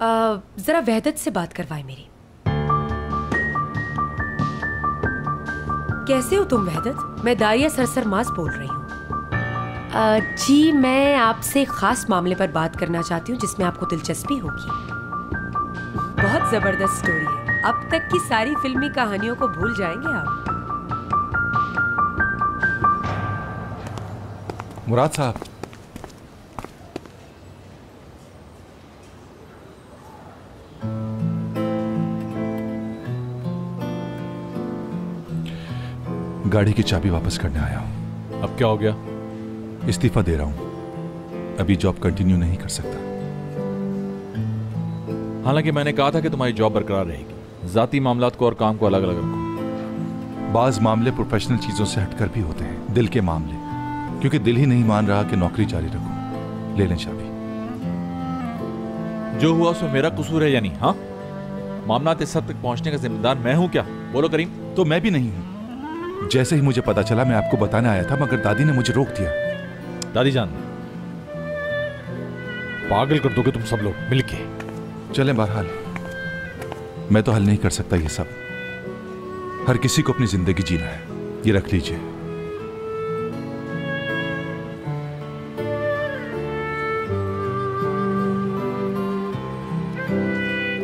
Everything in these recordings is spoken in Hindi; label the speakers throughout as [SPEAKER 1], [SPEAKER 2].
[SPEAKER 1] जरा वहदत से बात करवाए मेरी। कैसे हो तुम वहदत? मैं दाइया सरसरमास बोल रही हूँ। जी मैं आपसे खास मामले पर बात करना चाहती हूँ जिसमें आपको दिलचस्पी होगी। बहुत जबरदस्त स्टोरी है। अब तक की सारी फिल्मी कहानियों को भूल जाएंगे आप।
[SPEAKER 2] मुराद साहब, गाड़ी की चाबी वापस करने आया हूं।
[SPEAKER 3] अब क्या हो गया?
[SPEAKER 2] इस्तीफा दे रहा हूं। अभी जॉब कंटिन्यू नहीं कर सकता।
[SPEAKER 3] हालांकि मैंने कहा था कि तुम्हारी जॉब बरकरार रहेगी। जाती मामलात को और काम को अलग अलग रखो।
[SPEAKER 2] बाज मामले प्रोफेशनल चीजों से हटकर भी होते हैं, दिल के मामले। क्योंकि दिल ही नहीं मान रहा कि नौकरी जारी रखूं। ले लें चाबी।
[SPEAKER 3] जो हुआ उसमें मेरा कसूर है यानी? हाँ, मामला इस हद तक पहुंचने का जिम्मेदार मैं हूं क्या? बोलो करीम।
[SPEAKER 2] तो मैं भी नहीं हूं। जैसे ही मुझे पता चला मैं आपको बताने आया था, मगर दादी ने मुझे रोक दिया।
[SPEAKER 3] दादी जान, पागल कर दोगे तुम सब लोग मिलके।
[SPEAKER 2] चलें, बहरहाल मैं तो हल नहीं कर सकता ये सब। हर किसी को अपनी जिंदगी जीना है। ये रख लीजिए।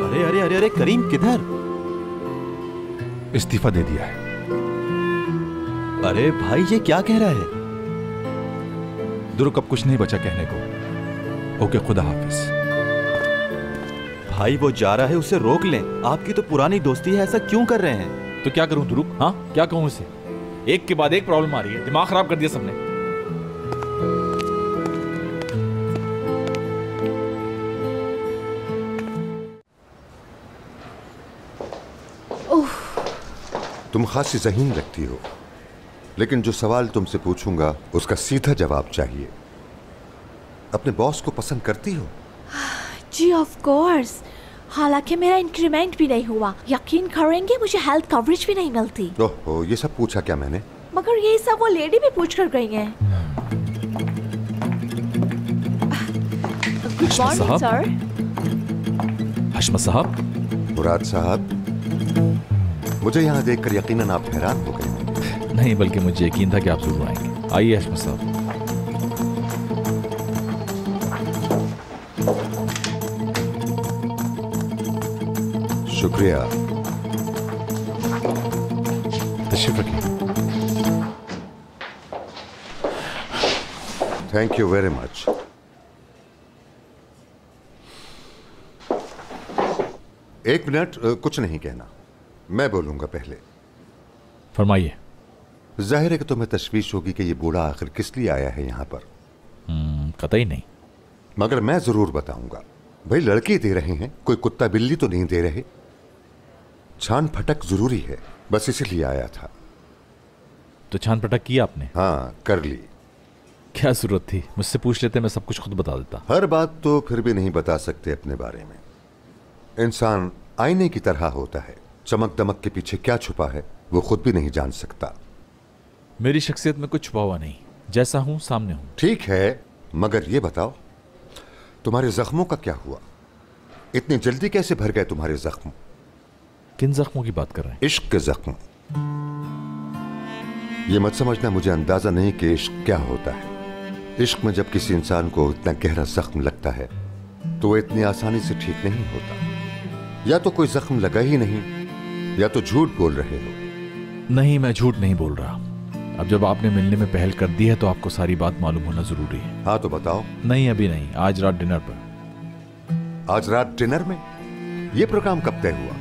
[SPEAKER 4] अरे अरे अरे अरे करीम किधर?
[SPEAKER 2] इस्तीफा दे दिया है।
[SPEAKER 4] अरे भाई ये क्या कह रहा है?
[SPEAKER 2] दुरुक अब कुछ नहीं बचा कहने को। ओके, खुदा हाफिज।
[SPEAKER 4] भाई वो जा रहा है, उसे रोक लें। आपकी तो पुरानी दोस्ती है, ऐसा क्यों कर रहे हैं?
[SPEAKER 3] तो क्या करूं दुरुक? हाँ, क्या कहूं इसे? एक के बाद एक प्रॉब्लम आ रही है। दिमाग खराब कर दिया सबने।
[SPEAKER 5] तुम खासी ज़हीन लगती हो, लेकिन जो सवाल तुमसे पूछूंगा उसका सीधा जवाब चाहिए। अपने बॉस को पसंद करती हो?
[SPEAKER 6] जी ऑफ कोर्स। हालांकि मेरा इंक्रीमेंट भी नहीं हुआ। यकीन करेंगे मुझे हेल्थ कवरेज भी नहीं मिलती।
[SPEAKER 5] ओहो, ये सब पूछा क्या मैंने?
[SPEAKER 6] मगर ये सब वो लेडी भी पूछ कर गई है। Good morning sir.
[SPEAKER 3] हशमत साहब।
[SPEAKER 5] मुराद साहब, मुझे यहाँ देखकर यकीनन आप हैरान हो गए।
[SPEAKER 3] नहीं, बल्कि मुझे यकीन था कि आप जरूर आएंगे। आइए हशमत साहब।
[SPEAKER 5] शुक्रिया।
[SPEAKER 3] तशरीफ रखिए।
[SPEAKER 5] Thank you very much. एक मिनट, कुछ नहीं कहना, मैं बोलूंगा पहले।
[SPEAKER 3] फरमाइए।
[SPEAKER 5] जाहिर है कि तुम्हें तशवीश होगी कि ये बूढ़ा आखिर किस लिए आया है यहाँ पर।
[SPEAKER 3] कतई नहीं।
[SPEAKER 5] मगर मैं जरूर बताऊंगा। भाई लड़की दे रहे हैं, कोई कुत्ता बिल्ली तो नहीं दे रहे। छान फटक जरूरी है, बस इसीलिए आया था।
[SPEAKER 3] तो छान फटक की आपने?
[SPEAKER 5] हाँ, कर ली।
[SPEAKER 3] क्या जरूरत थी? मुझसे पूछ लेते, मैं सब कुछ खुद बता देता।
[SPEAKER 5] हर बात तो फिर भी नहीं बता सकते अपने बारे में। इंसान आईने की तरह होता है, चमक दमक के पीछे क्या छुपा है वो खुद भी नहीं जान सकता।
[SPEAKER 3] मेरी शख्सियत में कुछ छुपा हुआ नहीं, जैसा हूं सामने हूं।
[SPEAKER 5] ठीक है, मगर ये बताओ तुम्हारे जख्मों का क्या हुआ? इतनी जल्दी कैसे भर गए तुम्हारे जख्म?
[SPEAKER 3] किन जख्मों की बात कर रहे हैं?
[SPEAKER 5] इश्क के जख्म। ये मत समझना मुझे अंदाजा नहीं कि इश्क क्या होता है। इश्क में जब किसी इंसान को इतना गहरा जख्म लगता है तो वो इतनी आसानी से ठीक नहीं होता। या तो कोई जख्म लगा ही नहीं, या तो झूठ बोल रहे हो।
[SPEAKER 3] नहीं, मैं झूठ नहीं बोल रहा। अब जब आपने मिलने में पहल कर दी है तो आपको सारी बात मालूम होना जरूरी है।
[SPEAKER 5] हाँ तो बताओ।
[SPEAKER 3] नहीं, अभी नहीं, आज रात डिनर पर।
[SPEAKER 5] आज रात डिनर में? यह प्रोग्राम कब तय हुआ?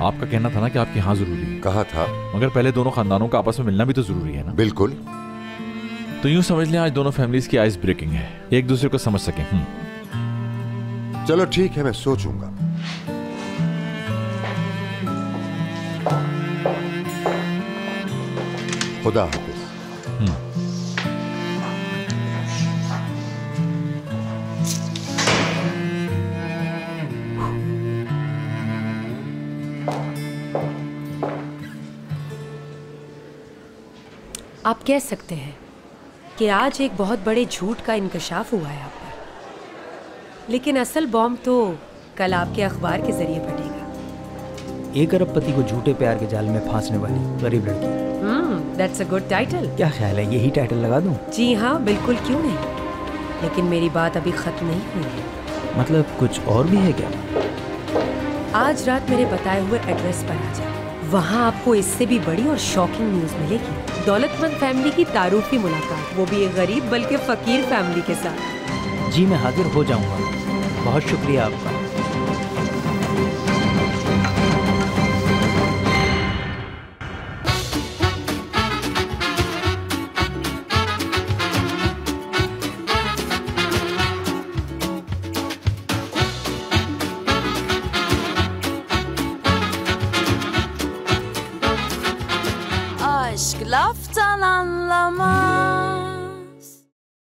[SPEAKER 3] आपका कहना था ना कि आपके यहाँ जरूरी है।
[SPEAKER 5] कहा था, मगर
[SPEAKER 3] पहले दोनों खानदानों का आपस में मिलना भी तो जरूरी है ना।
[SPEAKER 5] बिल्कुल।
[SPEAKER 3] तो यूं समझ लें आज दोनों फैमिलीज की आइस ब्रेकिंग है, एक दूसरे को समझ सकें।
[SPEAKER 5] चलो ठीक है, मैं सोचूंगा। खुदा हाफिज।
[SPEAKER 1] आप कह सकते हैं कि आज एक बहुत बड़े झूठ का इंकशाफ हुआ है आप पर, लेकिन असल बॉम्ब तो कल आपके अखबार के जरिए बढ़ेगा।
[SPEAKER 7] 1 अरबपति को झूठे प्यार के जाल में फांसने वाली गरीब लड़की।
[SPEAKER 1] That's a good title.
[SPEAKER 7] क्या ख्याल है, यही टाइटल लगा दूं?
[SPEAKER 1] जी हाँ, बिल्कुल, क्यों नहीं। लेकिन मेरी बात अभी खत्म नहीं हुई है।
[SPEAKER 7] मतलब कुछ और भी है क्या?
[SPEAKER 1] आज रात मेरे बताए हुए एड्रेस पर आ जाओ। वहाँ आपको इससे भी बड़ी और शॉकिंग न्यूज मिलेगी। दौलतमंद फैमिली की तारुफी मुलाकात, वो भी एक गरीब बल्कि फकीर फैमिली के साथ।
[SPEAKER 7] जी मैं हाजिर हो जाऊंगा। बहुत शुक्रिया आपका।
[SPEAKER 8] Aşk laftan anlamaz.